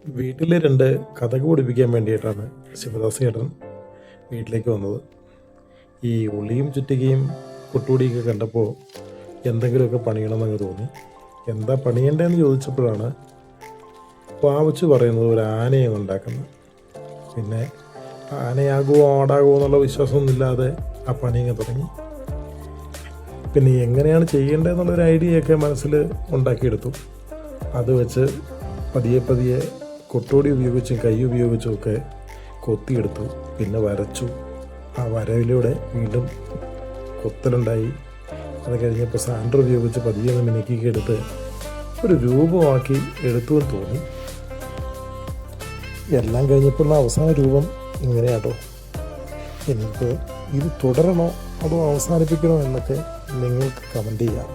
വീട്ടിലെ 2 കഥക് പഠിപ്പിക്കാൻ വേണ്ടിയിട്ടാണ് ശിവദാസ് ചേട്ടൻ വീട്ടിലേക്ക് വന്നത്. ഈ ഉള്ളിയും ചുറ്റികയും കൊട്ടുപൊടിയൊക്കെ കണ്ടപ്പോൾ എന്തെങ്കിലുമൊക്കെ പണിയണമെന്നങ്ങ് തോന്നി. എന്താ പണിയണ്ടേന്ന് ചോദിച്ചപ്പോഴാണ് പാവച്ച് പറയുന്നത് ഒരു ആനയെ ഉണ്ടാക്കുന്നത്. പിന്നെ ആനയാകുമോ ആടാകുമോ എന്നുള്ള വിശ്വാസമൊന്നുമില്ലാതെ ആ പണിയങ്ങ് തുടങ്ങി. പിന്നെ എങ്ങനെയാണ് ചെയ്യേണ്ടതെന്നുള്ളൊരു ഐഡിയയൊക്കെ മനസ്സിൽ ഉണ്ടാക്കിയെടുത്തു. അത് വെച്ച് പതിയെ പതിയെ കൊട്ടോടി ഉപയോഗിച്ചും കൈ ഉപയോഗിച്ചും ഒക്കെ കൊത്തിയെടുത്തു. പിന്നെ വരച്ചു. ആ വരയിലൂടെ വീണ്ടും കൊത്തലുണ്ടായി. അത് കഴിഞ്ഞപ്പോൾ സാൻഡർ ഉപയോഗിച്ച് പതിയെ ഒന്ന് മിനുക്കിയെടുത്ത് ഒരു രൂപമാക്കി എടുത്തു എന്ന് തോന്നി. എല്ലാം കഴിഞ്ഞപ്പോഴുള്ള അവസാന രൂപം ഇങ്ങനെയാട്ടോ. എനിക്ക് ഇത് തുടരണോ അതോ അവസാനിപ്പിക്കണോ എന്നൊക്കെ നിങ്ങൾക്ക് കമൻറ്റ് ചെയ്യാം.